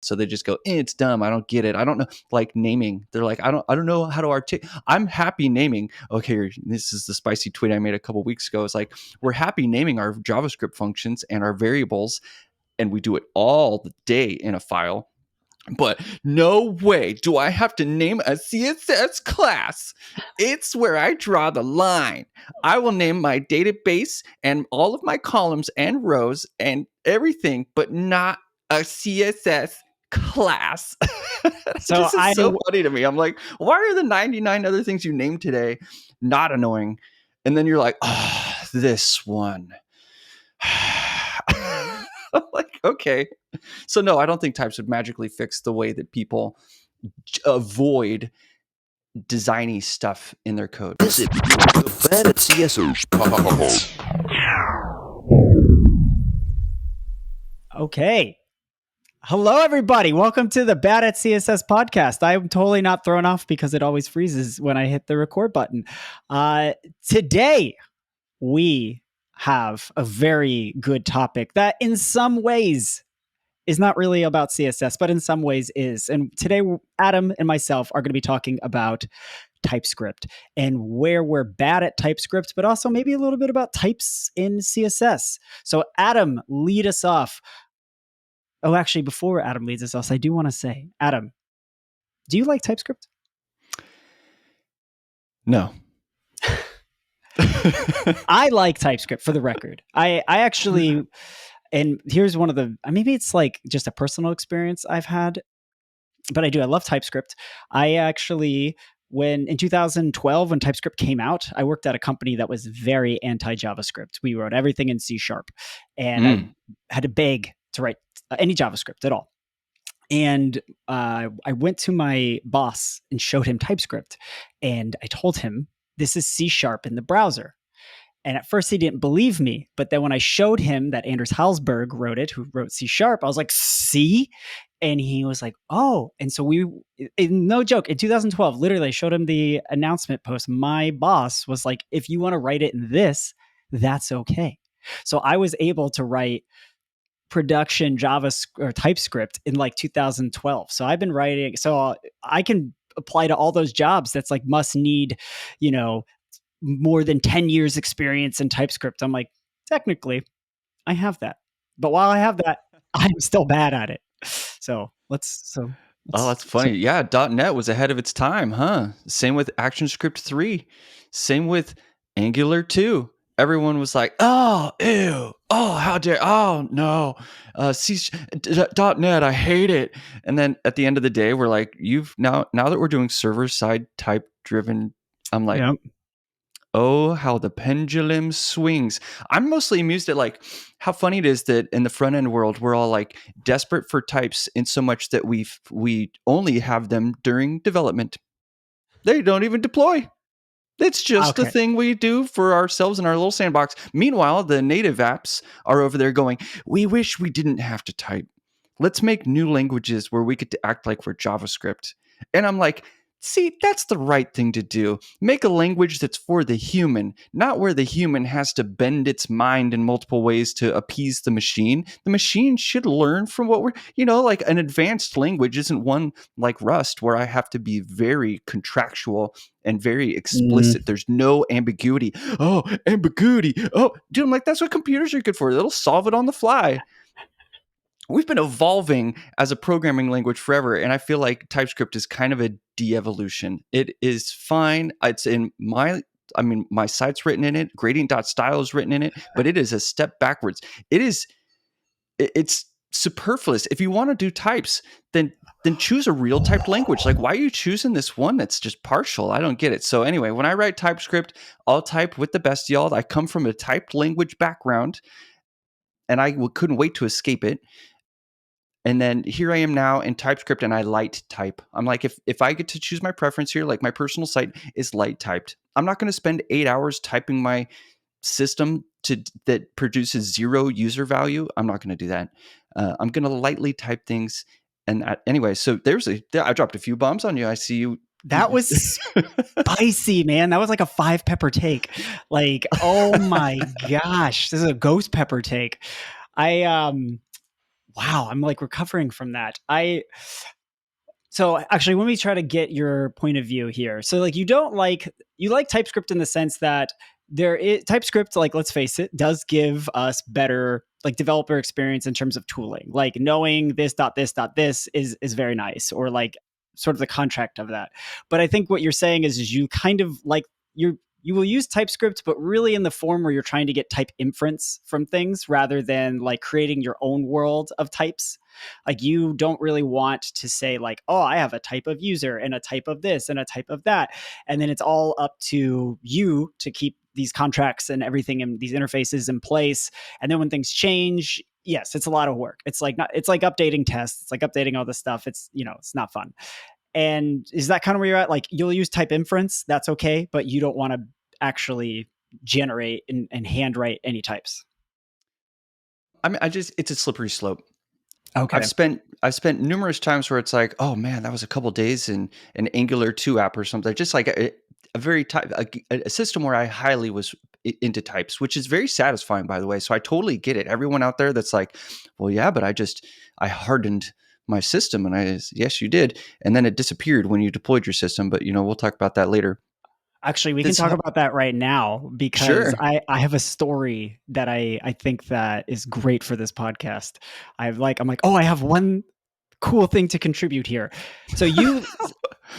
So they just go, it's dumb. I don't get it. I don't know. Like naming. They're like, I don't know how to articulate. I'm happy naming. Okay, this is the spicy tweet I made a couple weeks ago. It's like, we're happy naming our JavaScript functions and our variables, and we do it all the day in a file. But no way do I have to name a CSS class. It's where I draw the line. I will name my database and all of my columns and rows and everything, but not a CSS class. So This is so funny to me. I'm like, why are the 99 other things you named today not annoying? And then you're like, oh, this one. I'm like, okay. So no, I don't think types would magically fix the way that people avoid designy stuff in their code. Visit bad at CSS. Okay. Hello, everybody. Welcome to the Bad at CSS podcast. I'm totally not thrown off because it always freezes when I hit the record button. Today, we have a very good topic that in some ways is not really about CSS, but in some ways is. And today, Adam and myself are going to be talking about TypeScript and where we're bad at TypeScript, but also maybe a little bit about types in CSS. So Adam, lead us off. Oh, actually, before Adam leads us off, I do want to say, Adam, do you like TypeScript? No. I like TypeScript, for the record. I actually, and here's one of the, maybe it's like just a personal experience I've had, but I do. I love TypeScript. I actually, in 2012, when TypeScript came out, I worked at a company that was very anti-JavaScript. We wrote everything in C#, and I had to beg to write any JavaScript at all. And I went to my boss and showed him TypeScript, and I told him, this is C# in the browser. And at first he didn't believe me. But then when I showed him that Anders Hallsberg wrote it, who wrote C#, I was like, see? And he was like, oh. And so no joke, in 2012, literally I showed him the announcement post. My boss was like, if you want to write it in this, that's okay. So I was able to write production JavaScript or TypeScript in like 2012. So I've been writing, so I can apply to all those jobs that's like must need, more than 10 years experience in TypeScript. I'm like, technically I have that. But while I have that, I'm still bad at it. Oh, that's funny. Yeah, .NET was ahead of its time, huh? Same with ActionScript 3. Same with Angular 2. Everyone was like, oh, ew, oh, how dare, oh, no, .NET, I hate it. And then at the end of the day, we're like, now that we're doing server-side type-driven, I'm like, yep. Oh, how the pendulum swings. I'm mostly amused at like how funny it is that in the front-end world, we're all like desperate for types in so much that we only have them during development. They don't even deploy. It's just a thing we do for ourselves in our little sandbox. Meanwhile, the native apps are over there going, we wish we didn't have to type. Let's make new languages where we get to act like we're JavaScript. And I'm like, see, that's the right thing to do. Make a language that's for the human, not where the human has to bend its mind in multiple ways to appease the machine. The machine should learn from what we're, like an advanced language isn't one like Rust where I have to be very contractual and very explicit. There's no ambiguity. Oh, ambiguity. Oh, dude, I'm like, that's what computers are good for. They'll solve it on the fly. We've been evolving as a programming language forever, and I feel like TypeScript is kind of a de-evolution. It is fine. It's in my site's written in it. Gradient.style is written in it, but it is a step backwards. It's superfluous. If you want to do types, then choose a real typed language. Like, why are you choosing this one that's just partial? I don't get it. So anyway, when I write TypeScript, I'll type with the best y'all. I come from a typed language background, and I couldn't wait to escape it. And then here I am now in TypeScript, and I light type. I'm like, if I get to choose my preference here, like my personal site is light typed. I'm not going to spend 8 hours typing my system that produces 0 user value. I'm not going to do that. I'm going to lightly type things. And anyway, so I dropped a few bombs on you. I see you. That was spicy, man. That was like a 5 pepper take. Like, oh my gosh, this is a ghost pepper take. wow, I'm like recovering from that. So actually, let me try to get your point of view here. So like you like TypeScript in the sense that TypeScript, like let's face it, does give us better like developer experience in terms of tooling. Like knowing this is very nice, or like sort of the contract of that. But I think what you're saying is you kind of like you will use TypeScript, but really in the form where you're trying to get type inference from things rather than like creating your own world of types. Like you don't really want to say like, oh, I have a type of user and a type of this and a type of that. And then it's all up to you to keep these contracts and everything and these interfaces in place. And then when things change, yes, it's a lot of work. It's like updating tests. It's like updating all this stuff. It's, it's not fun. And is that kind of where you're at? Like you'll use type inference, that's okay, but you don't want to actually generate and handwrite any types. I mean, it's a slippery slope. Okay. I've spent numerous times where it's like, oh man, that was a couple days in an Angular 2 app or something. Just like a very a system where I highly was into types, which is very satisfying, by the way. So I totally get it. Everyone out there that's like, well, yeah, but I hardened my system, and yes, you did, and then it disappeared when you deployed your system. But we'll talk about that later. Actually, we can talk about that right now because sure. I have a story that I think that is great for this podcast. I'm like, oh, I have one cool thing to contribute here. So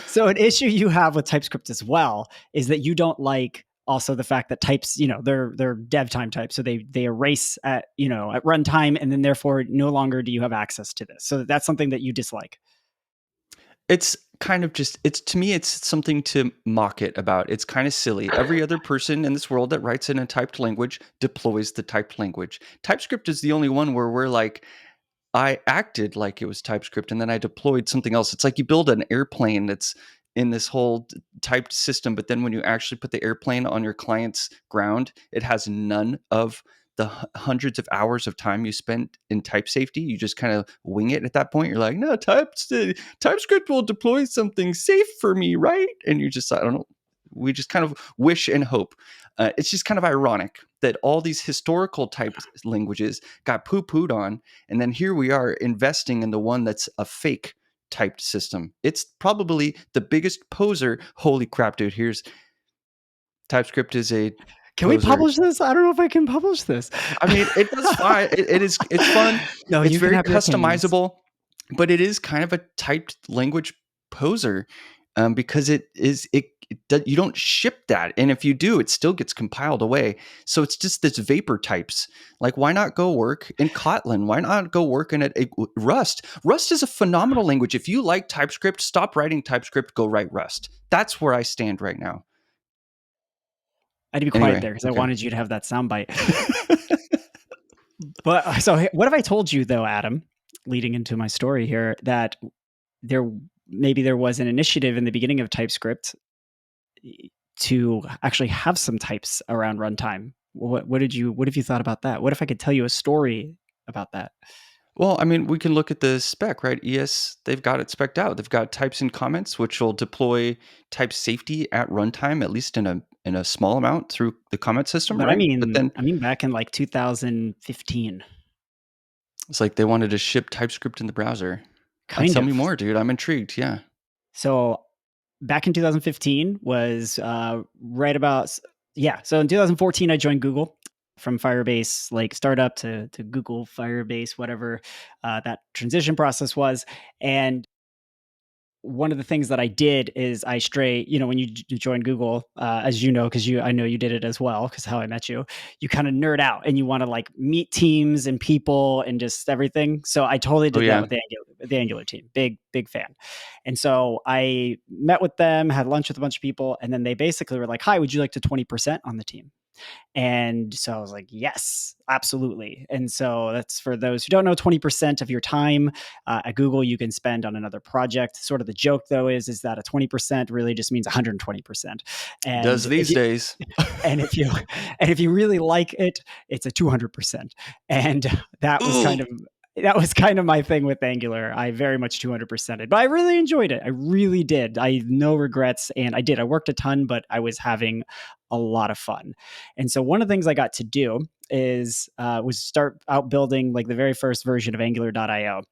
so an issue you have with TypeScript as well is that you don't like also the fact that types, they're dev time types. So they erase at runtime, and then therefore no longer do you have access to this. So that's something that you dislike. It's kind of to me, it's something to mock it about. It's kind of silly. Every other person in this world that writes in a typed language deploys the typed language. TypeScript is the only one where we're like, I acted like it was TypeScript and then I deployed something else. It's like you build an airplane that's in this whole typed system, but then when you actually put the airplane on your client's ground, it has none of the hundreds of hours of time you spent in type safety. You just kind of wing it at that point. You're like, no, TypeScript will deploy something safe for me, right? And you just, I don't know, we just kind of wish and hope. It's just kind of ironic that all these historical type languages got poo-pooed on, and then here we are investing in the one that's a fake typed system. It's probably the biggest poser. Holy crap, dude! Here's TypeScript is a Can we publish this? I don't know if I can publish this. I mean, it does fine. It's fun. No, it's you very can have customizable, but it is kind of a typed language poser because you don't ship that, and if you do, it still gets compiled away. So it's just this vapor types. Like, why not go work in Kotlin? Why not go work in Rust? Rust is a phenomenal language. If you like TypeScript, stop writing TypeScript. Go write Rust. That's where I stand right now. I had to be quiet there because I wanted you to have that soundbite. But so what have I told you though, Adam, leading into my story here, that there was an initiative in the beginning of TypeScript to actually have some types around runtime. What have you thought about that? What if I could tell you a story about that? Well, I mean, we can look at the spec, right? ES, they've got it spec'd out. They've got types and comments, which will deploy type safety at runtime, at least in a small amount through the comment system, but right? I mean, back in like 2015. It's like they wanted to ship TypeScript in the browser. Tell me more, dude. I'm intrigued. Yeah. So back in 2015 was right about, yeah. So in 2014, I joined Google from Firebase, like startup to Google Firebase, whatever that transition process was. And one of the things that I did is when you join Google, as you know, because I know you did it as well, because how I met you, you kind of nerd out and you want to like meet teams and people and just everything. So I totally did that with the Angular team. Big fan. And so I met with them, had lunch with a bunch of people, and then they basically were like, "Hi, would you like to 20% on the team?" And so I was like, yes, absolutely. And so that's, for those who don't know, 20% of your time at Google you can spend on another project. Sort of the joke though is that a 20% really just means 120%. And does these days. And if you really like it, it's a 200%. And that was kind of, That was kind of my thing with Angular. I very much 200%ed, but I really enjoyed it. I really did. I have no regrets, and I did. I worked a ton, but I was having a lot of fun. And so one of the things I got to do is was start out building like the very first version of Angular.io.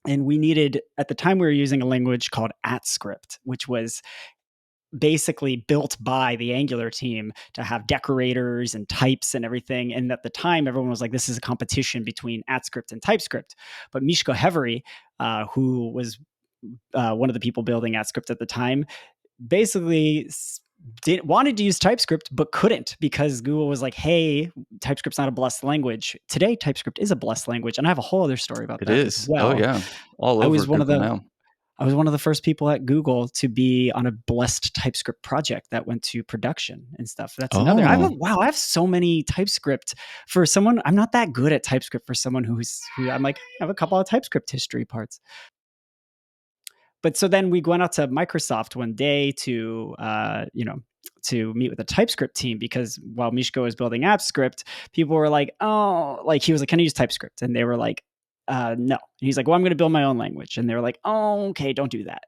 And we needed, at the time, we were using a language called AtScript, which was basically built by the Angular team to have decorators and types and everything. And at the time, everyone was like, this is a competition between AtScript and TypeScript. But Mishko Hevery, who was one of the people building AtScript at the time, basically wanted to use TypeScript, but couldn't because Google was like, hey, TypeScript's not a blessed language. Today, TypeScript is a blessed language. And I have a whole other story about It that as is. Oh well. yeah, all I over was one of Google the now. I was one of the first people at Google to be on a blessed TypeScript project that went to production and stuff. That's another. I have so many TypeScript for someone. I'm not that good at TypeScript for someone who I'm like, I have a couple of TypeScript history parts. But so then we went out to Microsoft one day to, to meet with the TypeScript team because while Mishko was building AppScript, people were like, oh, like he was like, can I use TypeScript? And they were like, no. And he's like, well, I'm going to build my own language. And they were like, oh, okay, don't do that.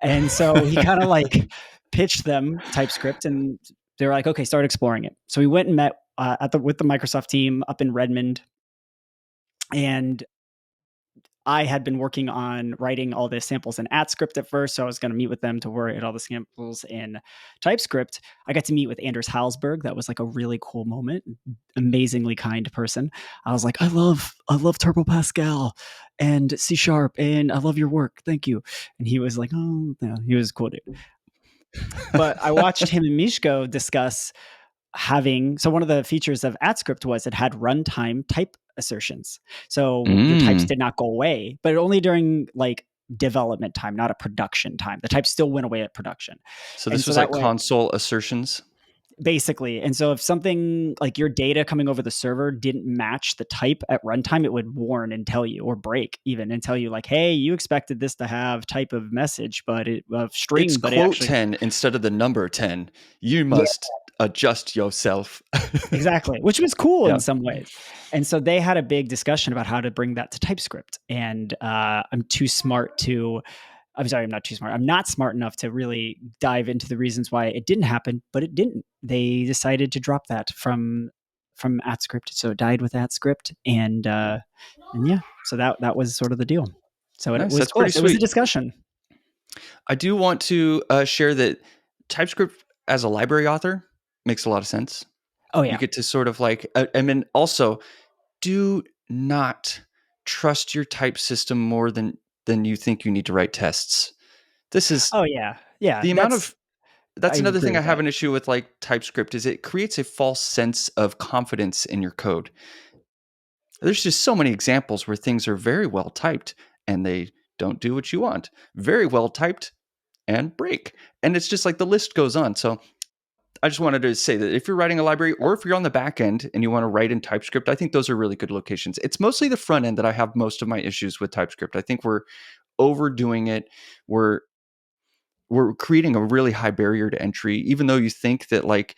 And so he kind of like pitched them TypeScript and they were like, okay, start exploring it. So we went and met with the Microsoft team up in Redmond. And I had been working on writing all the samples in AtScript at first, so I was going to meet with them to write all the samples in TypeScript. I got to meet with Anders Halsberg. That was like a really cool moment. Amazingly kind person. I was like, I love Turbo Pascal and C# and I love your work. Thank you. And he was like, oh, no, he was a cool dude. But I watched him and Mishko discuss so one of the features of AtScript was it had runtime type assertions. So your types did not go away, but only during like development time, not a production time. The types still went away at production. So this was like console assertions? Basically. And so if something like your data coming over the server didn't match the type at runtime, it would warn and tell you, or break even and tell you like, hey, you expected this to have type of message, but string. It's but quote 10 instead of the number 10. You must adjust yourself. Exactly, which was cool in some ways. And so they had a big discussion about how to bring that to TypeScript. And I'm not too smart. I'm not smart enough to really dive into the reasons why it didn't happen, but it didn't. They decided to drop that from AtScript. So it died with AtScript. And yeah, so that was sort of the deal. So nice. It was That's cool. pretty sweet. It was a discussion. I do want to share that TypeScript as a library author makes a lot of sense. Oh yeah. You get to sort of like, I mean, also do not trust your type system more than you think you need to write tests. This is the amount of that's I another thing I have that. an issue with like TypeScript is it creates a false sense of confidence in your code. There's just so many examples where things are very well typed and they don't do what you want. Very well typed and break. And it's just like the list goes on. So I just wanted to say that if you're writing a library or if you're on the back end and you want to write in TypeScript, I think those are really good locations. It's mostly the front end that I have most of my issues with TypeScript. I think we're overdoing it. We're creating a really high barrier to entry, even though you think that like,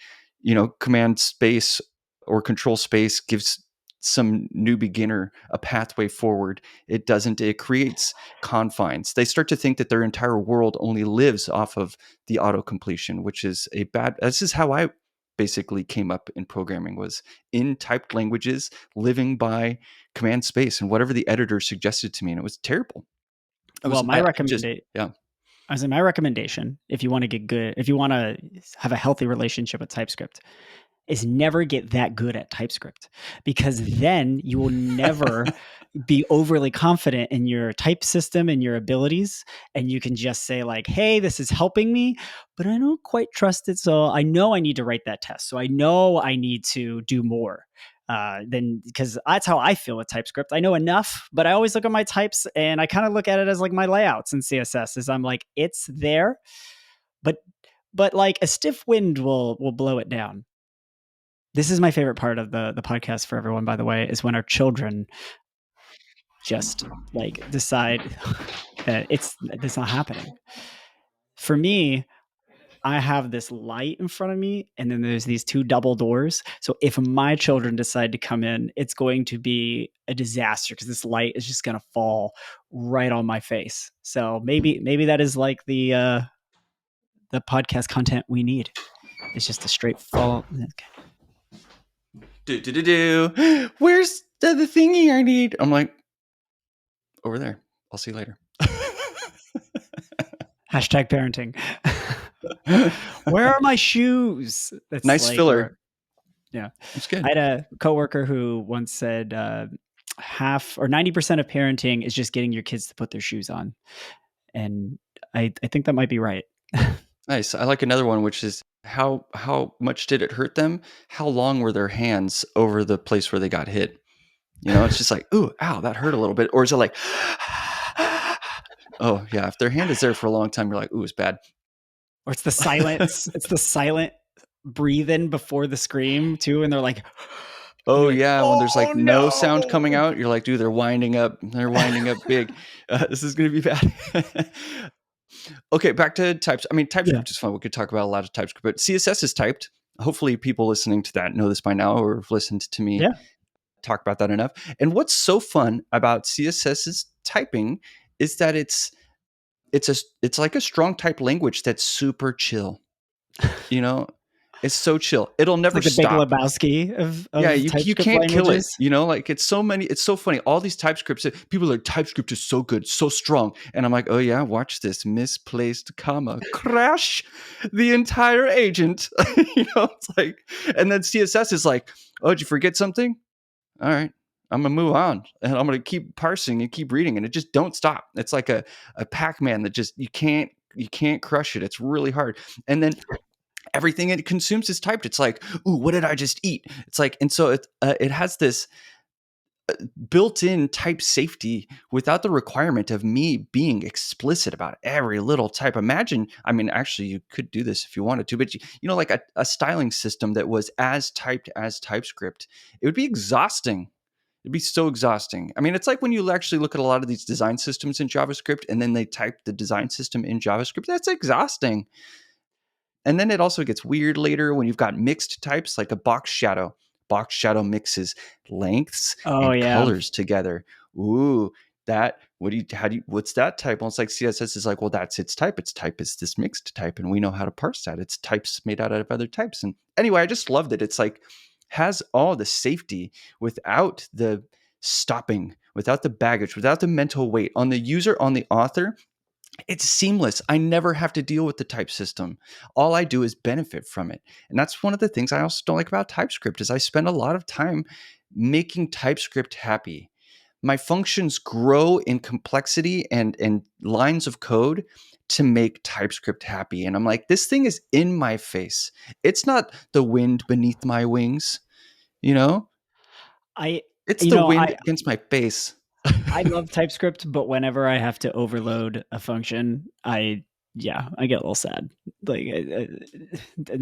command space or control space gives some new beginner a pathway forward. It doesn't. It creates confines. They start to think that their entire world only lives off of the auto-completion, which is this is how I basically came up in programming, was in typed languages, living by command space and whatever the editor suggested to me. And it was terrible. My recommendation, if you want to get good, if you want to have a healthy relationship with TypeScript, is never get that good at TypeScript, because then you will never be overly confident in your type system and your abilities. And you can just say like, hey, this is helping me, but I don't quite trust it. So I know I need to write that test. So I know I need to do more. Because that's how I feel with TypeScript. I know enough, but I always look at my types and I kind of look at it as like my layouts in CSS. Is I'm like, it's there, but like a stiff wind will blow it down. This is my favorite part of the podcast for everyone, by the way, is when our children just like decide that it's not happening. For me, I have this light in front of me, and then there's these 2 double doors. So if my children decide to come in, it's going to be a disaster because this light is just going to fall right on my face. So maybe that is like the podcast content we need. It's just a straight fall. Where's the thingy I need? I'm like, over there. I'll see you later. Hashtag parenting. Where are my shoes? That's nice like, filler. Yeah. It's good. I had a coworker who once said half or 90% of parenting is just getting your kids to put their shoes on. And I think that might be right. Nice. I like another one, which is how much did it hurt them? How long were their hands over the place where they got hit? You know, it's just like, ooh, ow, that hurt a little bit. Or is it like, oh yeah, if their hand is there for a long time, you're like, ooh, it's bad. Or it's the silence. It's the silent breathe in before the scream too. And they're like, oh like, yeah, when there's like no sound coming no. out, you're like, dude, they're winding up. They're winding up big. This is going to be bad. Okay, back to types. I mean, TypeScript is fun. We could talk about a lot of TypeScript, but CSS is typed. Hopefully people listening to that know this by now or have listened to me talk about that enough. And what's so fun about CSS's typing is that it's like a strong type language that's super chill. You know, it's so chill. It'll never it's like stop. The Big Lebowski of yeah, you can't languages. kill it. You know, like it's so funny. All these TypeScripts, people are like, TypeScript is so good, so strong. And I'm like, oh yeah, watch this misplaced comma. Crash the entire agent. You know, it's like, and then CSS is like, oh, did you forget something? All right, I'm gonna move on. And I'm gonna keep parsing and keep reading. And it just don't stop. It's like a Pac-Man that just you can't crush it. It's really hard. And then everything it consumes is typed. It's like, ooh, what did I just eat? It's like, and so it has this built-in type safety without the requirement of me being explicit about every little type. Imagine, I mean, actually, you could do this if you wanted to, but you know, like a styling system that was as typed as TypeScript, it would be exhausting. It'd be so exhausting. I mean, it's like when you actually look at a lot of these design systems in JavaScript and then they type the design system in JavaScript. That's exhausting. And then it also gets weird later when you've got mixed types like a box shadow. Box shadow mixes lengths and colors together. Ooh, what's that type? Well, it's like CSS is like, well, that's its type. Its type is this mixed type, and we know how to parse that. It's types made out of other types. And anyway, I just loved it. It's like has all the safety without the stopping, without the baggage, without the mental weight on the user, on the author. It's seamless. I never have to deal with the type system. All I do is benefit from it. And that's one of the things I also don't like about TypeScript is I spend a lot of time making TypeScript happy. My functions grow in complexity and lines of code to make TypeScript happy. And I'm like, this thing is in my face. It's not the wind beneath my wings, you know? It's the wind against my face. I love TypeScript, but whenever I have to overload a function, I get a little sad. Like,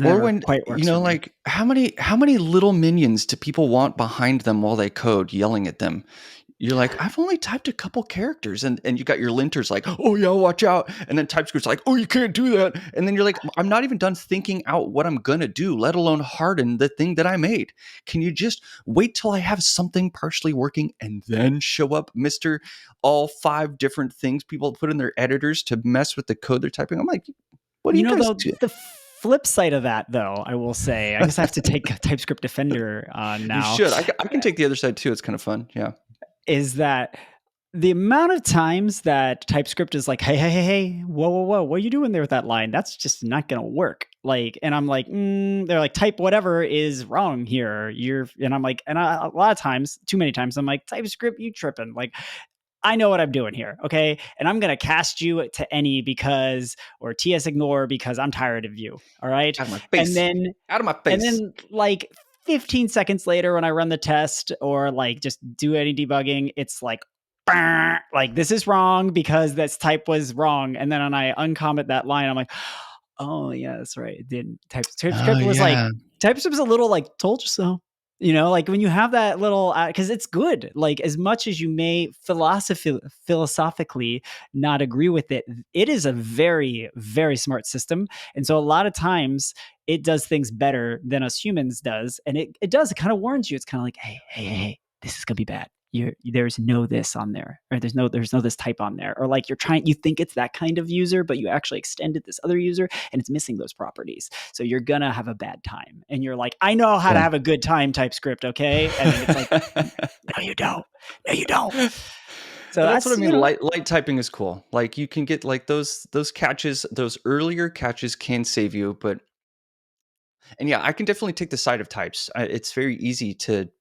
or when you know, like how many little minions do people want behind them while they code, yelling at them? You're like, I've only typed a couple characters, and you got your linters like, oh yeah, watch out, and then TypeScript's like, oh, you can't do that, and then you're like, I'm not even done thinking out what I'm gonna do, let alone harden the thing that I made. Can you just wait till I have something partially working and then show up, Mister? All 5 different things people put in their editors to mess with the code they're typing. I'm like, what do you guys do? The flip side of that, though, I will say, I guess I have to take TypeScript Defender on now. You should. I can take the other side too. It's kind of fun. Yeah. Is that the amount of times that TypeScript is like, hey, whoa, what are you doing there with that line? That's just not going to work. Like, and I'm like, they're like, type whatever is wrong here. And I'm like, and a lot of times, too many times, I'm like, TypeScript, you tripping. Like, I know what I'm doing here. Okay. And I'm going to cast you to any or TS ignore because I'm tired of you. All right. Out of my face. Out of my face. And then like 15 seconds later, when I run the test or like just do any debugging, it's like this is wrong because this type was wrong. And then when I uncomment that line, I'm like, oh yeah, that's right. It didn't. TypeScript was like, TypeScript was a little like, told you so. Like when you have that little, because it's good. Like as much as you may philosophically not agree with it, it is a very, very smart system. And so a lot of times it does things better than us humans does. And it does, it kind of warns you. It's kind of like, hey, this is gonna be bad. There's no this on there, or there's no this type on there, or like you think it's that kind of user, but you actually extended this other user and it's missing those properties. So you're gonna have a bad time. And you're like, I know how to have a good time, TypeScript, okay? And then it's like, no, you don't. No, you don't. So that's what I mean. Light typing is cool. Like you can get like those catches, those earlier catches can save you, and yeah, I can definitely take the side of types. It's very easy to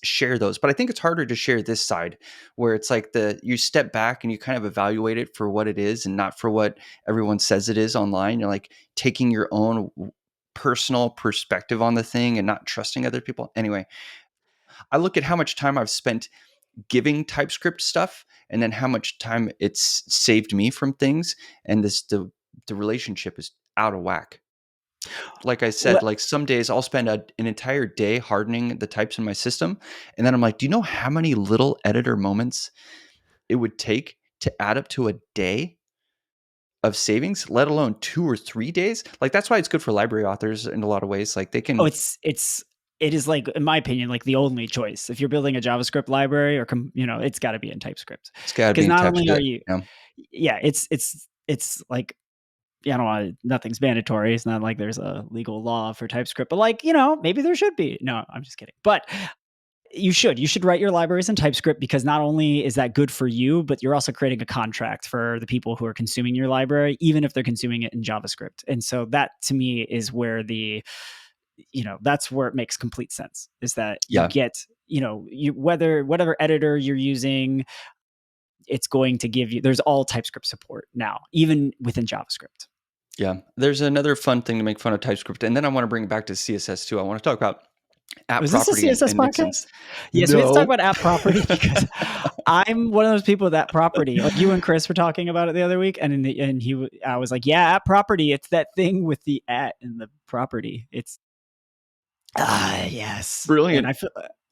share those, but I think it's harder to share this side where it's like you step back and you kind of evaluate it for what it is and not for what everyone says it is online. You're like taking your own personal perspective on the thing and not trusting other people. Anyway, I look at how much time I've spent giving TypeScript stuff and then how much time it's saved me from things, and the relationship is out of whack. Like I said, like some days I'll spend an entire day hardening the types in my system. And then I'm like, do you know how many little editor moments it would take to add up to a day of savings, let alone 2 or 3 days? Like that's why it's good for library authors in a lot of ways. Like they can. It is like, in my opinion, like the only choice. If you're building a JavaScript library or, it's got to be in TypeScript. It's got to be in not TypeScript. only are you, it's like, I don't want nothing's mandatory. It's not like there's a legal law for TypeScript, but like, maybe there should be. No, I'm just kidding. But you should write your libraries in TypeScript, because not only is that good for you, but you're also creating a contract for the people who are consuming your library, even if they're consuming it in JavaScript. And so that to me is where that's where it makes complete sense, is that you get, whatever editor you're using, it's going to give you, there's all TypeScript support now, even within JavaScript. Yeah. There's another fun thing to make fun of TypeScript. And then I want to bring it back to CSS too. I want to talk about app property. Is this a CSS podcast? Yes, we have to talk about app property, because I'm one of those people with that property. Like you and Chris were talking about it the other week, and I was like, yeah, app property. It's that thing with the at in the property. It's yes, brilliant. And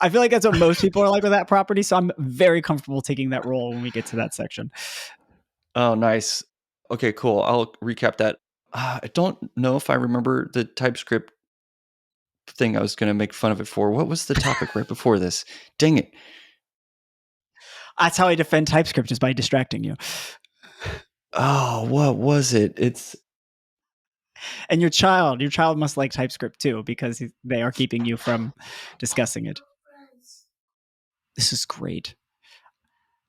I feel like that's what most people are like with that property. So I'm very comfortable taking that role when we get to that section. Oh, nice. Okay, cool. I'll recap that. I don't know if I remember the TypeScript thing I was going to make fun of it for. What was the topic right before this? Dang it. That's how I defend TypeScript, is by distracting you. Oh, what was it? And your child must like TypeScript too, because they are keeping you from discussing it. This is great.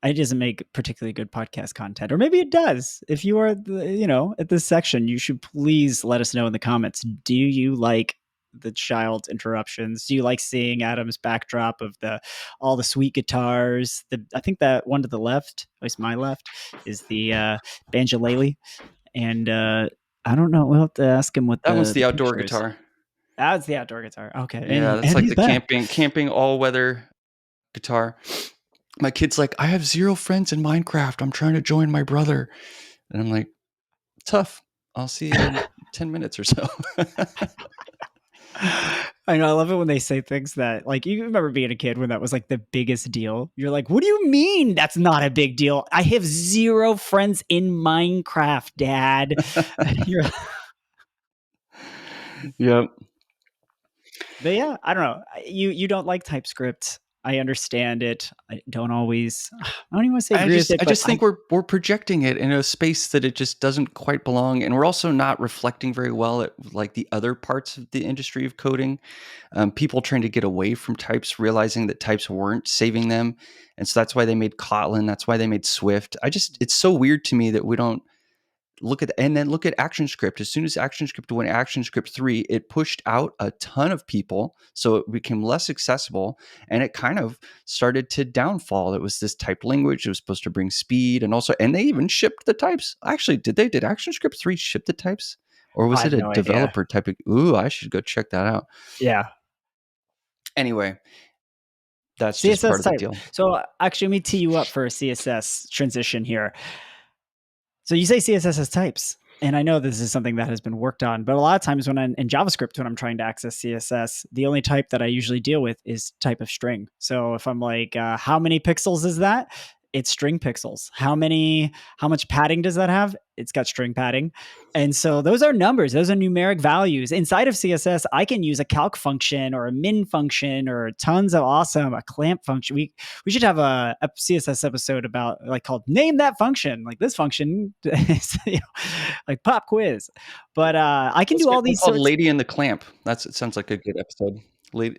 It doesn't make particularly good podcast content, or maybe it does. If you are, at this section, you should please let us know in the comments. Do you like the child interruptions? Do you like seeing Adam's backdrop of all the sweet guitars? I think that one to the left, at least my left, is the banjolele, and I don't know. We'll have to ask him what that one's the outdoor pictures. guitar. That's the outdoor guitar. Okay, yeah, that's like the camping all weather guitar. My kid's like, I have 0 friends in Minecraft. I'm trying to join my brother. And I'm like, tough. I'll see you in 10 minutes or so. I know. I love it when they say things that, like, you remember being a kid when that was like the biggest deal. You're like, what do you mean that's not a big deal? I have 0 friends in Minecraft, Dad. Yep. But yeah, I don't know. You don't like TypeScript. I understand it. I don't even want to say agree with it. I just think we're projecting it in a space that it just doesn't quite belong, and we're also not reflecting very well at like the other parts of the industry of coding. People trying to get away from types, realizing that types weren't saving them, and so that's why they made Kotlin. That's why they made Swift. It's so weird to me that we don't look at ActionScript. As soon as ActionScript went ActionScript 3, it pushed out a ton of people, so it became less accessible, and it kind of started to downfall. It was this type language. It was supposed to bring speed, and they even shipped the types. Actually, did ActionScript 3 ship the types, or was it a developer type? Ooh, I should go check that out. Yeah. Anyway, that's just part of the deal. So actually, let me tee you up for a CSS transition here. So you say CSS has types. and I know this is something that has been worked on, but a lot of times when I'm in JavaScript, when I'm trying to access CSS, the only type that I usually deal with is type of string. So if I'm like, how many pixels is that? It's string pixels. How much padding does that have? It's got string padding. And so those are numbers, those are numeric values. Inside of CSS, I can use a calc function or a min function or tons of a clamp function. We should have a CSS episode about like called name that function. Like this function is like pop quiz. But I can Let's do get all one these called sorts. Lady in the Clamp. It sounds like a good episode. Lady.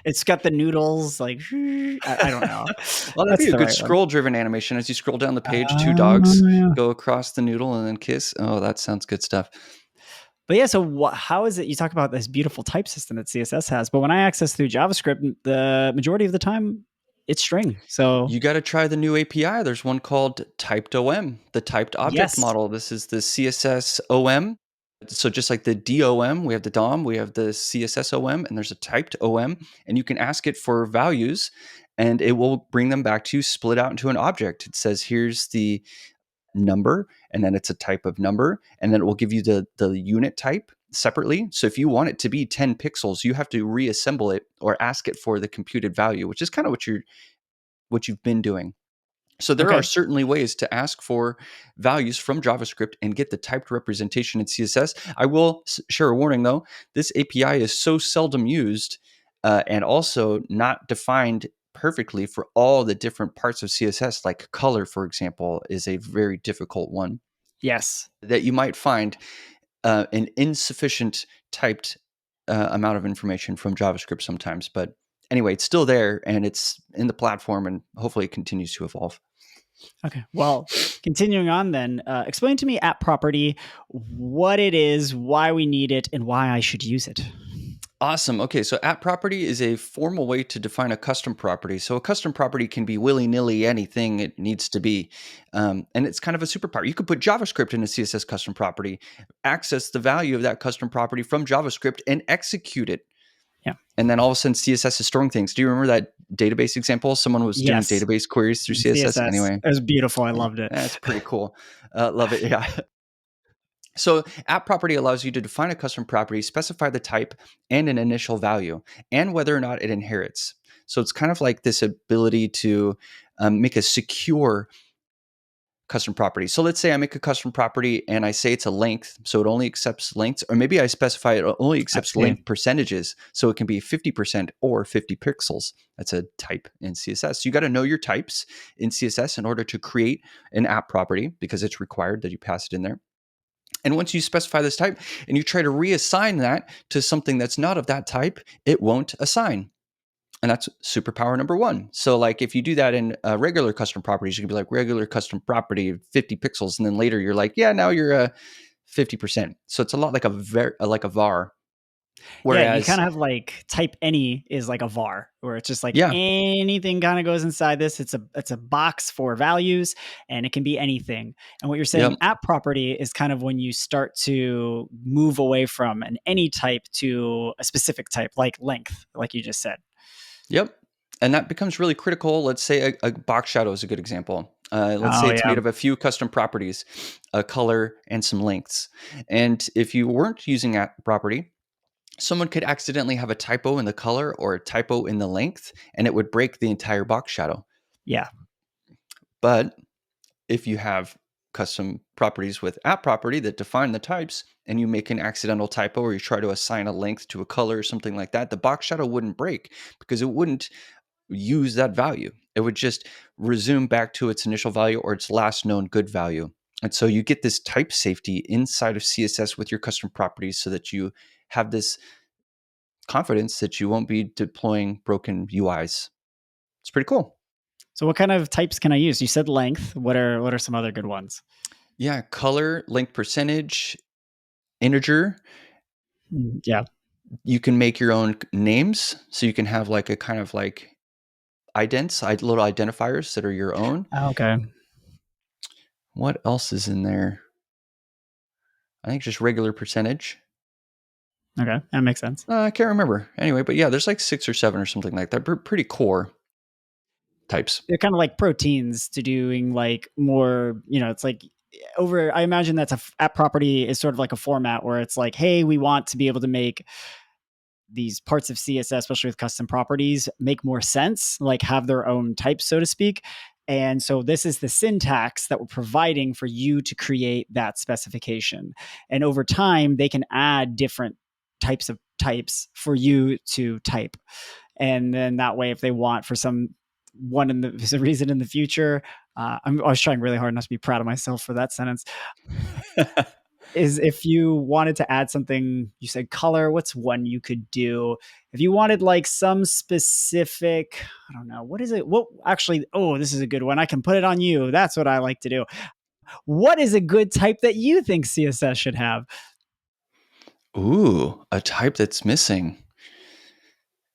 It's got the noodles like I don't know. Well, that'd That's be a the good right one. scroll-driven animation. As you scroll down the page, two Oh, dogs yeah. go across the noodle and then kiss. Oh, that sounds good stuff. But yeah, so how is it you talk about this beautiful type system that CSS has, but when I access through JavaScript, the majority of the time it's string. So You got to try the new API. There's one called Typed OM, the Typed Object yes. Model. This is the CSS OM. So just like the DOM, we have the DOM, we have the CSS OM, and there's a Typed OM, and you can ask it for values, and it will bring them back to you, split out into an object. It says here's the number, and then it's a type of number, and then it will give you the unit type separately. So if you want it to be 10 pixels, you have to reassemble it or ask it for the computed value, which is kind of what you've been doing. So there are Okay. certainly ways to ask for values from JavaScript and get the typed representation in CSS. I will share a warning though. This API is so seldom used and also not defined perfectly for all the different parts of CSS, like color, for example, is a very difficult one Yes. that you might find an insufficient typed amount of information from JavaScript sometimes. But anyway, it's still there and it's in the platform, and hopefully it continues to evolve. Okay. Well, continuing on then, explain to me app property, what it is, why we need it, and why I should use it. Awesome. Okay, so app property is a formal way to define a custom property. So a custom property can be willy-nilly anything it needs to be. And it's kind of a superpower. You could put JavaScript in a CSS custom property, access the value of that custom property from JavaScript, and execute it. Yeah. And then all of a sudden CSS is storing things. Do you remember that database example? Someone was doing Yes. database queries through In CSS. CSS. Anyway, It was beautiful. I loved it. that's pretty cool. Love it. Yeah. So app property allows you to define a custom property, specify the type and an initial value, and whether or not it inherits. So it's kind of like this ability to make a secure custom property. So let's say I make a custom property and I say it's a length, so it only accepts lengths, or maybe I specify it only I accepts see. length percentages, so it can be 50% or 50 pixels. That's a type in CSS. So you got to know your types in CSS in order to create an app property, because it's required that you pass it in there. And once you specify this type and you try to reassign that to something that's not of that type, it won't assign. And that's superpower number one. So like if you do that in regular custom properties, you can be like regular custom property 50 pixels. And then later you're like, yeah, now you're 50%. So it's a lot like like a var. Yeah, you Whereas, kind of have like type any is like a var, where it's just like yeah, anything kind of goes inside this. It's a box for values, and it can be anything. And what you're saying, yep, app property is kind of when you start to move away from an any type to a specific type, like length, like you just said. yep. And that becomes really critical. Let's say a box shadow is a good example. Let's say Oh it's yeah, made of a few custom properties, a color and some lengths. And if you weren't using app property, someone could accidentally have a typo in the color or a typo in the length, and it would break the entire box shadow. yeah, But if you have custom properties with app property that define the types, and you make an accidental typo or you try to assign a length to a color or something like that, the box shadow wouldn't break because it wouldn't use that value. It would just resume back to its initial value or its last known good value. And so you get this type safety inside of CSS with your custom properties so that you have this confidence that you won't be deploying broken UIs. It's pretty cool. So what kind of types can I use? You said length. What are some other good ones? Yeah, color, length percentage, integer. Yeah. You can make your own names. So you can have like a kind of like little identifiers that are your own. Okay. What else is in there? I think just regular percentage. Okay, that makes sense. I can't remember. Anyway, but yeah, there's like 6 or 7 or something like that. Pretty core types. They're kind of like proteins to doing like more, it's like I imagine that's a app property is sort of like a format where it's like, hey, we want to be able to make these parts of CSS, especially with custom properties, make more sense, like have their own types, so to speak. And so this is the syntax that we're providing for you to create that specification. And over time, they can add different types of types for you to type. And then that way, if they want for some reason in the future, I was trying really hard not to be proud of myself for that sentence. Is if you wanted to add something, you said color, what's one you could do? If you wanted like some specific, I don't know, what is it? What actually, oh, this is a good one. I can put it on you. That's what I like to do. What is a good type that you think CSS should have? Ooh, a type that's missing.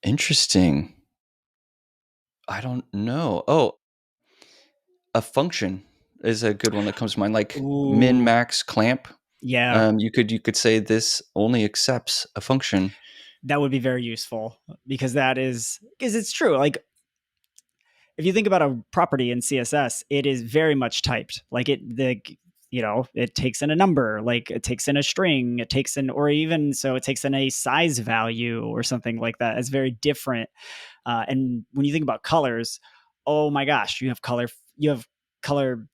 Interesting. I don't know. Oh, a function is a good one that comes to mind, like min, Ooh, max, clamp. yeah, You could say this only accepts a function. that would be very useful because it's true. Like if you think about a property in CSS, it is very much typed. Like it takes in a number, like it takes in a string, it takes in, or even so, it takes in a size value or something like that. It's very different. And when you think about colors, oh my gosh, you have color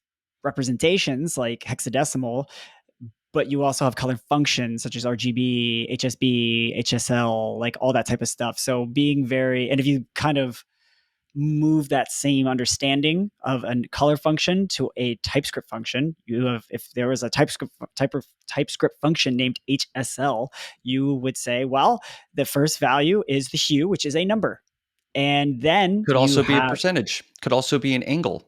representations like hexadecimal, but you also have color functions such as RGB, HSB, HSL, like all that type of stuff. So and if you kind of move that same understanding of a color function to a TypeScript function. If there was a TypeScript function named HSL, you would say, well, the first value is the hue, which is a number. And then Could also be a percentage. Could also be an angle.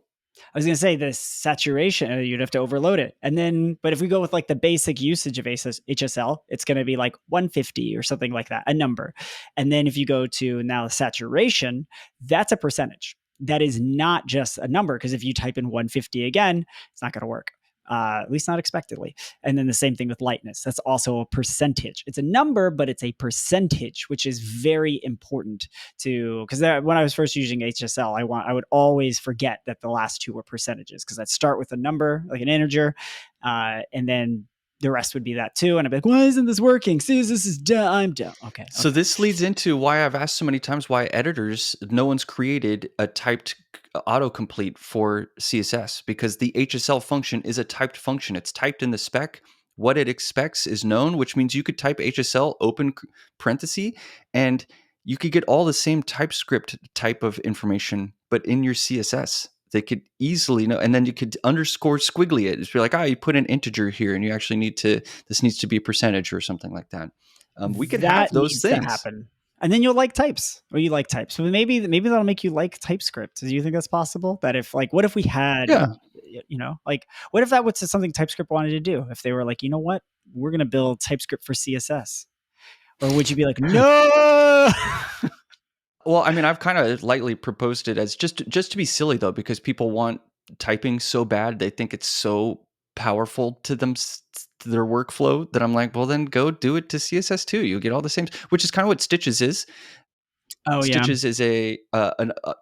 I was going to say the saturation, you'd have to overload it. And then, but if we go with like the basic usage of HSL, it's going to be like 150 or something like that, a number. And then if you go to now saturation, that's a percentage. That is not just a number, because if you type in 150 again, it's not going to work. At least not expectedly. And then the same thing with lightness. That's also a percentage. It's a number, but it's a percentage, which is very important because when I was first using HSL, I would always forget that the last two were percentages because I'd start with a number, like an integer, and then the rest would be that too. And I'd be like, why isn't this working? See, this is dumb. I'm dumb. Okay. So this leads into why I've asked so many times why editors, no one's created a typed autocomplete for CSS, because the HSL function is a typed function. It's typed in the spec. What it expects is known, which means you could type HSL open parenthesis, and you could get all the same TypeScript type of information, but in your CSS. They could easily know, and then you could underscore squiggly it. It's like, you put an integer here, and you actually this needs to be a percentage or something like that. We could have That those needs to things. happen. And then you'll like types, or you like types. So maybe that'll make you like TypeScript. Do you think that's possible? That if like, what if we had, Yeah. like, what if that was something TypeScript wanted to do? If they were like, you know what, we're going to build TypeScript for CSS, or would you be like, no? Well, I mean, I've kind of lightly proposed it as just to be silly, though, because people want typing so bad. They think it's so powerful to them, to their workflow, that I'm like, well, then go do it to CSS too. You'll get all the same, which is kind of what Stitches is. Oh yeah. Stitches is a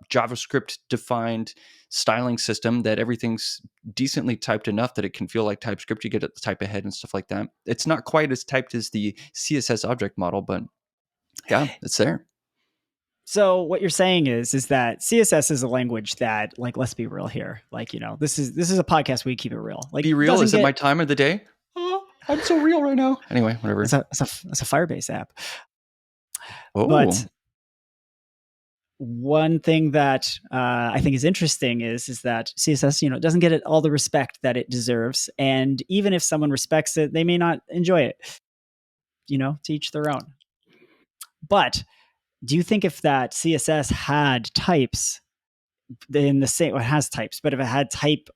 JavaScript defined styling system that everything's decently typed enough that it can feel like TypeScript. You get it the type ahead and stuff like that. It's not quite as typed as the CSS object model, but yeah, it's there. So what you're saying is that CSS is a language that, like, let's be real here. Like, this is a podcast where we keep it real. Like, Be real. Is it my time of the day? Oh, I'm so real right now. Anyway, whatever. It's a Firebase app. Oh. But one thing that I think is interesting is that CSS, doesn't get it all the respect that it deserves. And even if someone respects it, they may not enjoy it. To each their own. But do you think if that CSS had types in the same, it has types, but if it had type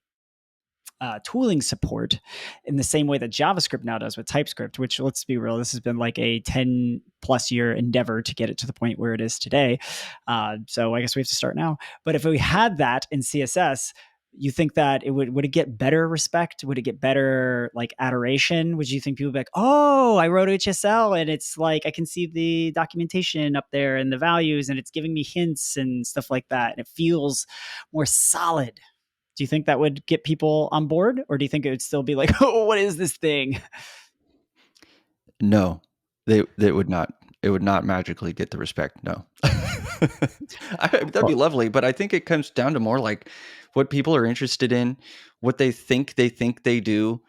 tooling support in the same way that JavaScript now does with TypeScript, which, let's be real, this has been like a 10 plus year endeavor to get it to the point where it is today. So I guess we have to start now. But if we had that in CSS, you think that would it get better respect? Would it get better like adoration? Would you think people would be like, oh, I wrote HSL and it's like I can see the documentation up there and the values and it's giving me hints and stuff like that, and it feels more solid? Do you think that would get people on board, or do you think it would still be like, oh, what is this thing? No, they would not. It would not magically get the respect. No, that'd be Well, lovely. But I think it comes down to more like what people are interested in, what they think they do,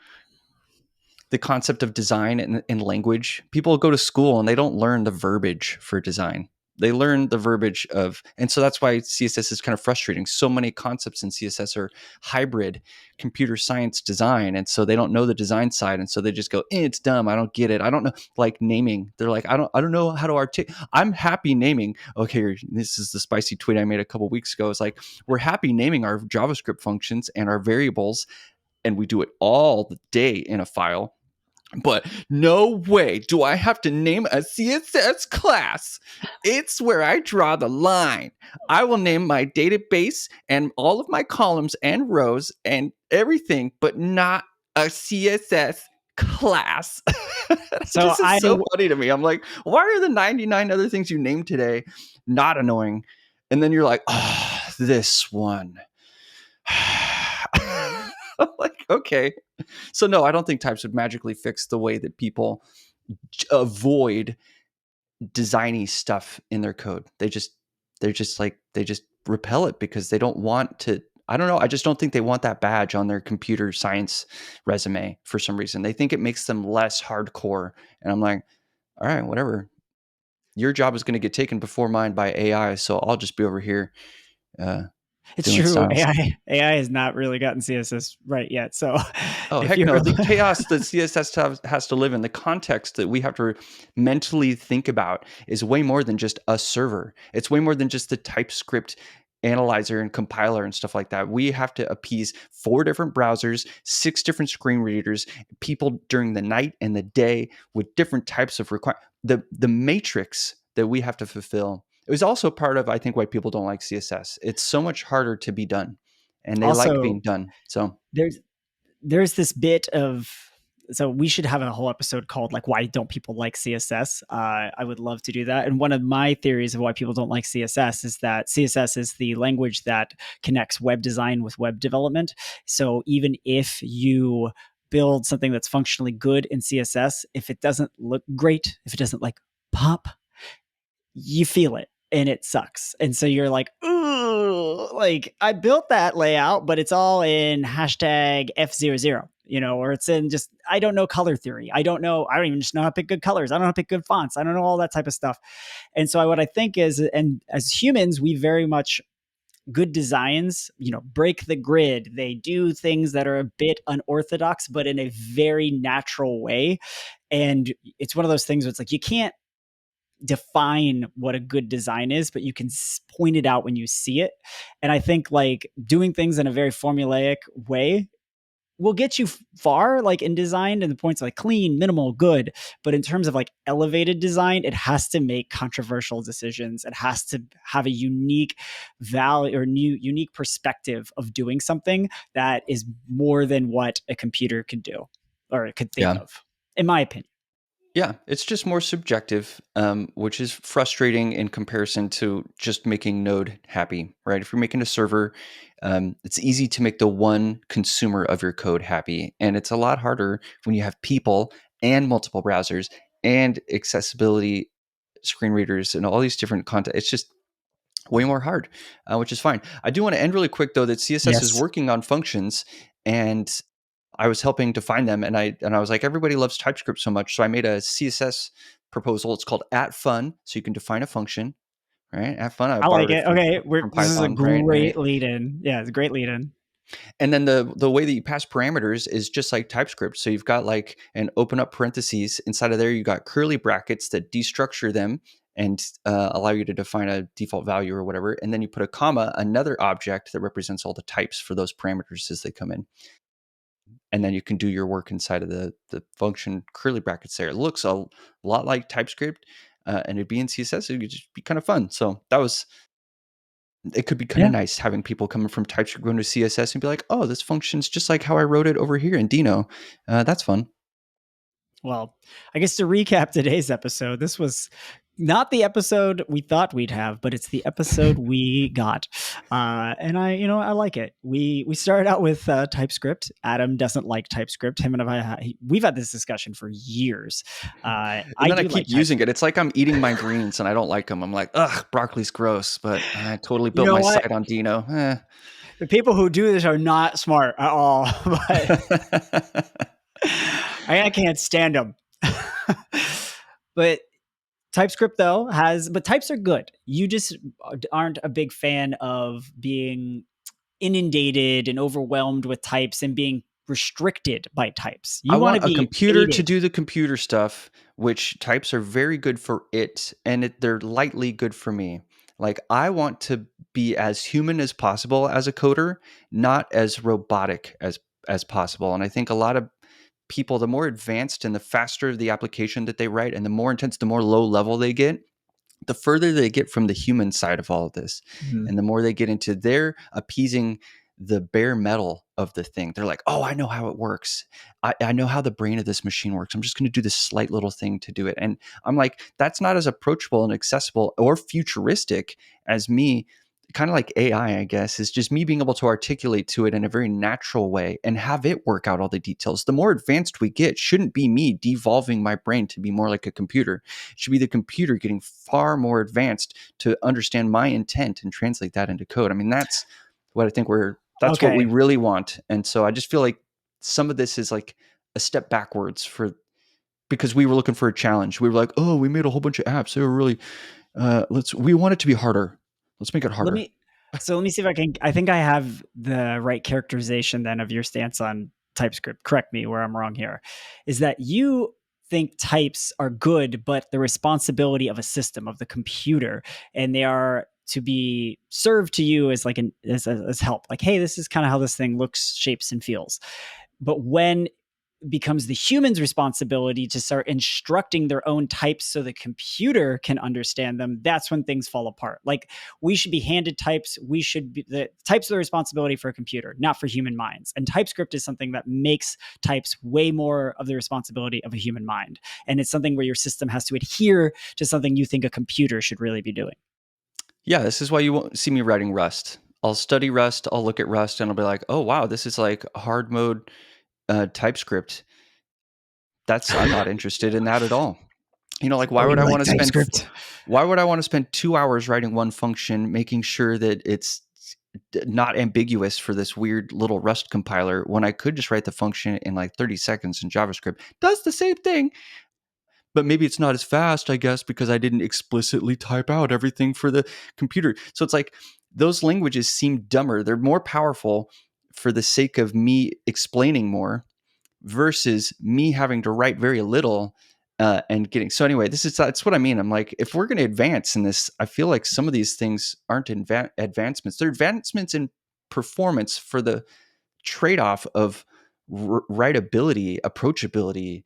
the concept of design and language. People go to school and they don't learn the verbiage for design. They learn the verbiage of, and so that's why CSS is kind of frustrating. So many concepts in CSS are hybrid computer science design. And so they don't know the design side. And so they just go, it's dumb. I don't get it. I don't know. Like naming. They're like, I don't know how to articulate. I'm happy naming. Okay. This is the spicy tweet I made a couple weeks ago. It's like, we're happy naming our JavaScript functions and our variables, and we do it all the day in a file. But no way do I have to name a CSS class. It's where I draw the line. I will name my database and all of my columns and rows and everything, but not a CSS class. so This is I so funny to me. I'm like, why are the 99 other things you named today not annoying? And then you're like, oh, this one. I'm like, okay. So no, I don't think types would magically fix the way that people avoid designy stuff in their code. They just repel it because they don't want to. I don't know. I just don't think they want that badge on their computer science resume for some reason. They think it makes them less hardcore. And I'm like, all right, whatever. Your job is going to get taken before mine by AI. So I'll just be over here It's doing true. styles. AI has not really gotten CSS right yet. So Oh, if heck you're no. The chaos that CSS has to live in, the context that we have to mentally think about is way more than just a server. It's way more than just the TypeScript analyzer and compiler and stuff like that. We have to appease 4 different browsers, 6 different screen readers, people during the night and the day with different types of the matrix that we have to fulfill. It was also part of, I think, why people don't like CSS. It's so much harder to be done, and they like also being done. So there's this bit of, so we should have a whole episode called like, why don't people like CSS? I would love to do that. And one of my theories of why people don't like CSS is that CSS is the language that connects web design with web development. So even if you build something that's functionally good in CSS, if it doesn't look great, if it doesn't like pop, you feel it and it sucks. And so you're like, ooh, like I built that layout, but it's all in hashtag F00, or it's in just, I don't know color theory. I don't even just know how to pick good colors. I don't know how to pick good fonts. I don't know all that type of stuff. And so what I think is, and as humans, we very much, good designs, break the grid. They do things that are a bit unorthodox, but in a very natural way. And it's one of those things where it's like, you can't define what a good design is, but you can point it out when you see it. And I think like doing things in a very formulaic way will get you far, like in design, and the points like clean, minimal, good. But in terms of like elevated design, it has to make controversial decisions. It has to have a unique value or unique perspective of doing something that is more than what a computer could do or could think yeah. of, in my opinion. Yeah, it's just more subjective, which is frustrating in comparison to just making Node happy, right? If you're making a server, it's easy to make the one consumer of your code happy. And it's a lot harder when you have people and multiple browsers and accessibility screen readers and all these different content. It's just way more hard, which is fine. I do want to end really quick, though, that CSS is Yes. working on functions, and I was helping to find them, and I was like, everybody loves TypeScript so much, so I made a CSS proposal. It's called @fun, so you can define a function, right? @fun, I I like borrowed it it. Okay, from this is a Python, right? great lead in. Yeah, it's a great lead in. And then the way that you pass parameters is just like TypeScript. So you've got like an open up parentheses. Inside of there, you got curly brackets that destructure them and allow you to define a default value or whatever. And then you put a comma, another object that represents all the types for those parameters as they come in. And then you can do your work inside of the function curly brackets there. It looks a lot like TypeScript, and it'd be in CSS. It would just be kind of fun. So it could be kind of Yeah. nice having people coming from TypeScript going to CSS and be like, oh, this function's just like how I wrote it over here in Dino. That's fun. Well, I guess to recap today's episode, this was not the episode we thought we'd have, but it's the episode we got. And I like it. We started out with TypeScript. Adam doesn't like TypeScript. Him and we've had this discussion for years. And then I keep using it. It's like I'm eating my greens and I don't like them. I'm like, ugh, broccoli's gross, but I totally built my site on Dino. The people who do this are not smart at all. But I can't stand them. But TypeScript though but types are good. You just aren't a big fan of being inundated and overwhelmed with types and being restricted by types. I want a computer to do the computer stuff, which types are very good for it, and they're lightly good for me. Like, I want to be as human as possible as a coder, not as robotic as possible. And I think a lot of people, the more advanced and the faster the application that they write and the more intense, the more low level they get, the further they get from the human side of all of this. And the more they get into their appeasing the bare metal of the thing. They're like, oh, I know how it works. I know how the brain of this machine works. I'm just going to do this slight little thing to do it. And I'm like, that's not as approachable and accessible or futuristic as me. Kind of like AI, I guess, is just me being able to articulate to it in a very natural way and have it work out all the details. The more advanced we get, shouldn't be me devolving my brain to be more like a computer. It should be the computer getting far more advanced to understand my intent and translate that into code. I mean, that's what I think that's what we really want. And so I just feel like some of this is like a step backwards because we were looking for a challenge. We were like, oh, we made a whole bunch of apps. They were really, we want it to be harder. Let's make it harder. Let me see if I think I have the right characterization then of your stance on TypeScript. Correct me where I'm wrong here. Is that you think types are good, but the responsibility of a system, of the computer, and they are to be served to you as like as help. Like, hey, this is kind of how this thing looks, shapes, and feels. But when becomes the human's responsibility to start instructing their own types so the computer can understand them, that's when things fall apart. Like, we should be handed types. The types are the responsibility for a computer, not for human minds. And TypeScript is something that makes types way more of the responsibility of a human mind. And it's something where your system has to adhere to something you think a computer should really be doing. Yeah, this is why you won't see me writing Rust. I'll study Rust, I'll look at Rust, and I'll be like, oh, wow, this is like hard mode TypeScript. I'm not interested in that at all. You know, like, why would I want to spend 2 hours writing one function, making sure that it's not ambiguous for this weird little Rust compiler when I could just write the function in like 30 seconds in JavaScript? Does the same thing. But maybe it's not as fast, I guess, because I didn't explicitly type out everything for the computer. So it's like those languages seem dumber. They're more powerful for the sake of me explaining more versus me having to write very little and getting. So anyway, that's what I mean. I'm like, if we're going to advance in this, I feel like some of these things aren't advancements. They're advancements in performance for the trade-off of writability, approachability.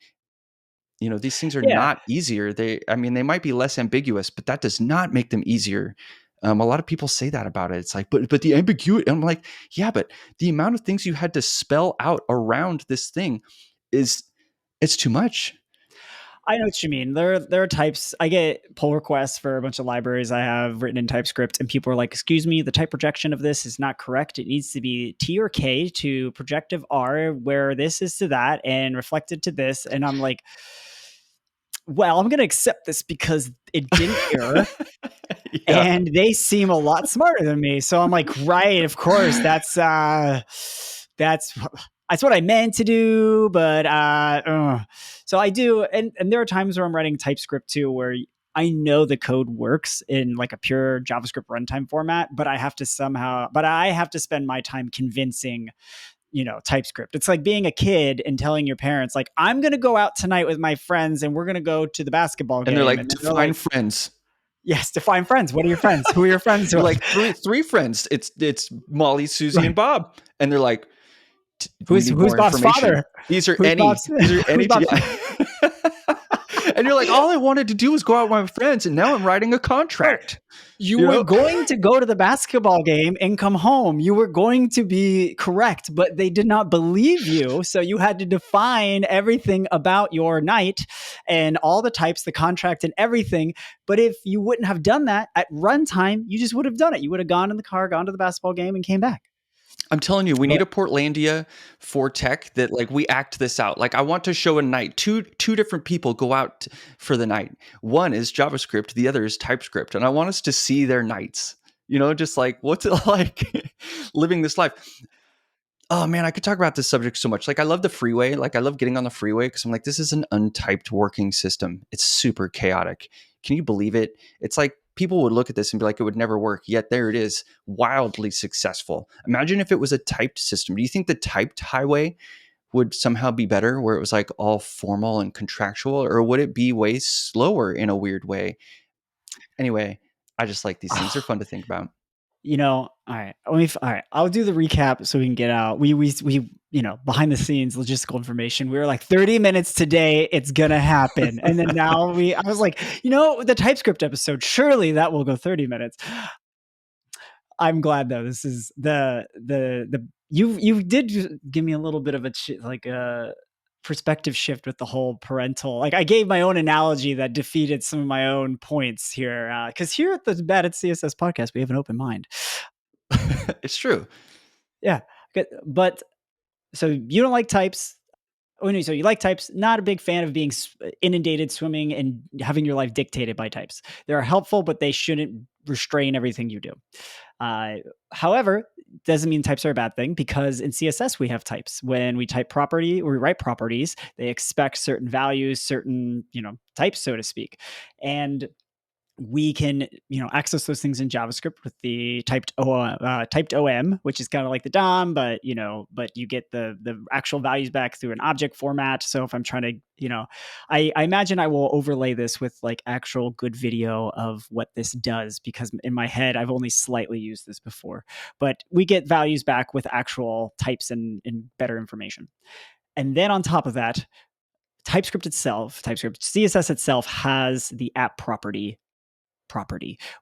You know, these things are not easier. They might be less ambiguous, but that does not make them easier. A lot of people say that about it. It's like, but the ambiguity. I'm like, yeah, but the amount of things you had to spell out around this thing it's too much. I know what you mean. There are types. I get pull requests for a bunch of libraries I have written in TypeScript, and people are like, excuse me, the type projection of this is not correct. It needs to be T or K to projective R, where this is to that and reflected to this. And I'm like, well, I'm going to accept this because it didn't error. And they seem a lot smarter than me. So I'm like, right, of course, that's what I meant to do. But so I do. And there are times where I'm writing TypeScript too, where I know the code works in like a pure JavaScript runtime format, but I have to spend my time convincing TypeScript. It's like being a kid and telling your parents, like, I'm going to go out tonight with my friends and we're going to go to the basketball game. And they're like, define friends. Yes, define friends. What are your friends? Who are your friends? You're like, three friends. It's Molly, Susie, and Bob. And they're like, who's Bob's father? These are any. And And you're like, all I wanted to do was go out with my friends, and now I'm writing a contract. You were going to go to the basketball game and come home. You were going to be correct, but they did not believe you. So you had to define everything about your night and all the types, the contract and everything. But if you wouldn't have done that at runtime, you just would have done it. You would have gone in the car, gone to the basketball game, and came back. I'm telling you, we need a Portlandia for tech that like we act this out. Like I want to show a night. Two different people go out for the night. One is JavaScript, the other is TypeScript, and I want us to see their nights. You know, just like what's it like living this life. Oh man, I could talk about this subject so much. Like I love the freeway. Like I love getting on the freeway because I'm like, this is an untyped working system. It's super chaotic. Can you believe it? It's like people would look at this and be like, it would never work. Yet there it is, wildly successful. Imagine if it was a typed system. Do you think the typed highway would somehow be better where it was like all formal and contractual, or would it be way slower in a weird way? Anyway, I just like these things. They're fun to think about. All right. All right. I'll do the recap so we can get out. We behind the scenes logistical information. We were like 30 minutes today. It's gonna happen, and then now I was like, the TypeScript episode. Surely that will go 30 minutes. I'm glad though. This is you did give me a little bit of a perspective shift with the whole parental. Like I gave my own analogy that defeated some of my own points here. Because here at the Bad at CSS podcast, we have an open mind. It's true. Yeah. But so you don't like types. Oh, no, so you like types, not a big fan of being inundated, swimming, and having your life dictated by types. They're helpful, but they shouldn't restrain everything you do. However, doesn't mean types are a bad thing, because in CSS we have types. When we type property or we write properties, they expect certain values, certain types, so to speak, and we can access those things in JavaScript with the typed OM, which is kind of like the DOM, but you get the actual values back through an object format. So if I'm trying to I imagine I will overlay this with like actual good video of what this does, because in my head I've only slightly used this before, but we get values back with actual types and better information. And then on top of that, TypeScript CSS itself has the app property,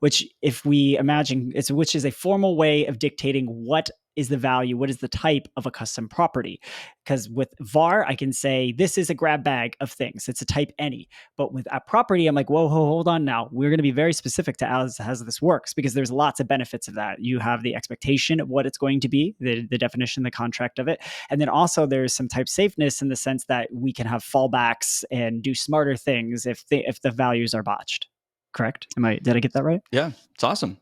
which if we imagine which is a formal way of dictating what is the value, what is the type of a custom property. Because with var, I can say this is a grab bag of things. It's a type any. But with app property, I'm like, whoa, hold on now. We're going to be very specific to how this works, because there's lots of benefits of that. You have the expectation of what it's going to be, the definition, the contract of it. And then also there's some type safeness in the sense that we can have fallbacks and do smarter things if the values are botched. Correct? Did I get that right? Yeah, it's awesome.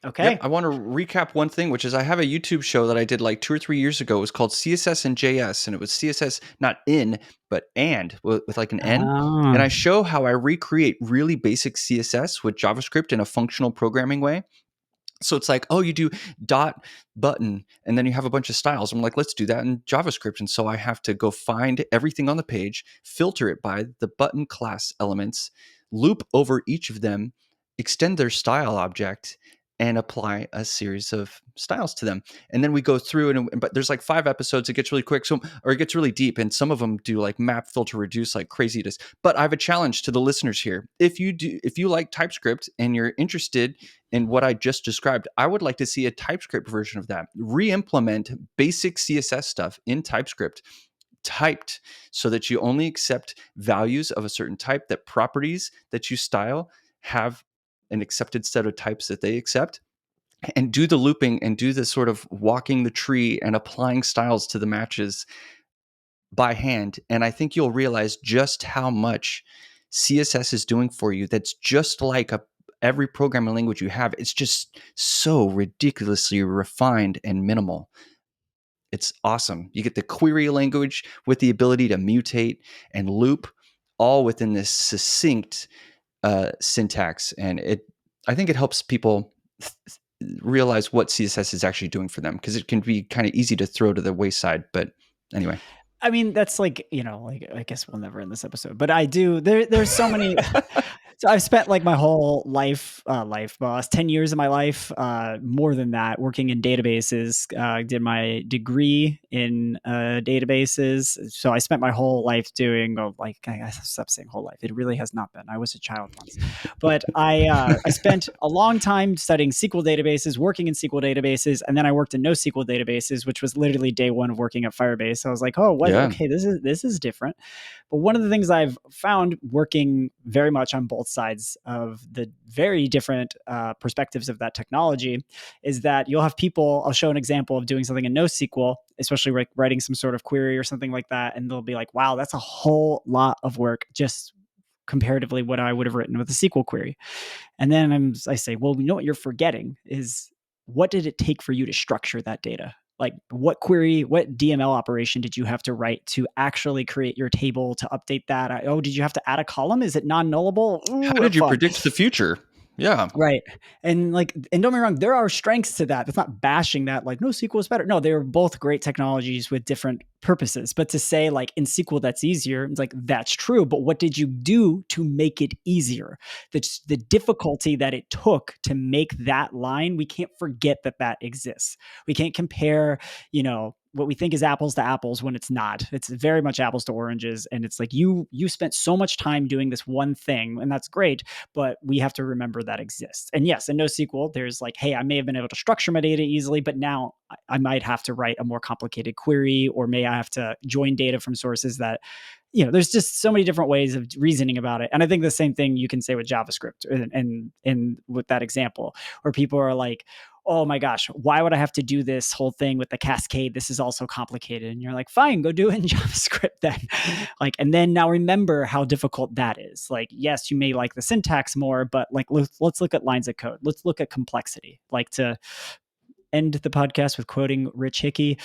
Okay. Yep, I want to recap one thing, which is I have a YouTube show that I did like 2 or 3 years ago. It was called CSS and JS, and it was CSS not in, but and with like an N. And I show how I recreate really basic CSS with JavaScript in a functional programming way. So it's like, oh, you do dot button, and then you have a bunch of styles. I'm like, let's do that in JavaScript. And so I have to go find everything on the page, filter it by the button class elements, loop over each of them, extend their style object, and apply a series of styles to them. And then we go through but there's like 5 episodes. It gets really quick, or it gets really deep. And some of them do like map, filter, reduce like craziness. But I have a challenge to the listeners here. If you like TypeScript and you're interested in what I just described, I would like to see a TypeScript version of that. Re-implement basic CSS stuff in TypeScript, typed, so that you only accept values of a certain type, that properties that you style have an accepted set of types that they accept, and do the looping and do the sort of walking the tree and applying styles to the matches by hand. And I think you'll realize just how much CSS is doing for you. That's just like every programming language you have. It's just so ridiculously refined and minimal. It's awesome. You get the query language with the ability to mutate and loop, all within this succinct syntax. And I think it helps people realize what CSS is actually doing for them, because it can be kind of easy to throw to the wayside. But anyway. I mean, that's like I guess we'll never end this episode, but I do. There's so many. So I've spent like my whole life, 10 years of my life, more than that, working in databases. Did my degree in databases. So I spent my whole life doing, I stopped saying whole life. It really has not been. I was a child once. But I spent a long time studying SQL databases, working in SQL databases, and then I worked in NoSQL databases, which was literally day one of working at Firebase. So I was like, oh, what? Yeah. Okay, this is different. But one of the things I've found working very much on both sides of the very different perspectives of that technology is that you'll have people, I'll show an example of doing something in NoSQL, especially writing some sort of query or something like that. And they'll be like, wow, that's a whole lot of work just comparatively what I would have written with a SQL query. And then I say, well, you know what you're forgetting is what did it take for you to structure that data? Like what query, what DML operation did you have to write to actually create your table to update that? Oh, did you have to add a column? Is it non-nullable? How Ooh, did you fun. predict the future? Yeah. Right. And and don't get me wrong, there are strengths to that. That's not bashing that like NoSQL is better. No, they're both great technologies with different purposes. But to say like in SQL that's easier, it's like that's true. But what did you do to make it easier? The difficulty that it took to make that line, we can't forget that that exists. We can't compare, what we think is apples to apples when it's not. It's very much apples to oranges. And it's like you spent so much time doing this one thing, and that's great, but we have to remember that exists. And yes, in NoSQL, there's like, hey, I may have been able to structure my data easily, but now I might have to write a more complicated query, or may I have to join data from sources that, there's just so many different ways of reasoning about it. And I think the same thing you can say with JavaScript and with that example, where people are like, oh my gosh, why would I have to do this whole thing with the cascade? This is also complicated. And you're like, fine, go do it in JavaScript then. And then now remember how difficult that is. Like, yes, you may like the syntax more, but like, let's look at lines of code. Let's look at complexity. Like, to end the podcast with quoting Rich Hickey,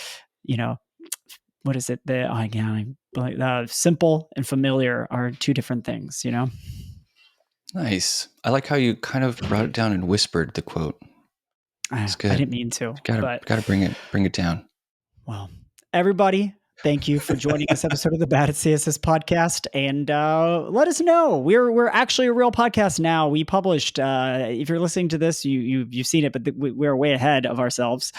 what is it? Simple and familiar are two different things, Nice. I like how you kind of brought it down and whispered the quote. It's good. I didn't mean to. Gotta bring it down. Well, everybody, thank you for joining this episode of the Bad at CSS podcast, and let us know. We're actually a real podcast now. We published. If you're listening to this, you've seen it, but we're way ahead of ourselves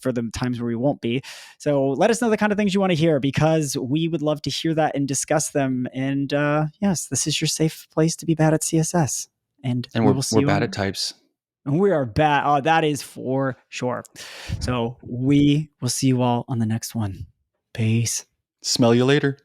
for the times where we won't be. So let us know the kind of things you want to hear, because we would love to hear that and discuss them. And yes, this is your safe place to be bad at CSS. And we're bad at types. And we are bad. Oh, that is for sure. So we will see you all on the next one. Peace. Smell you later.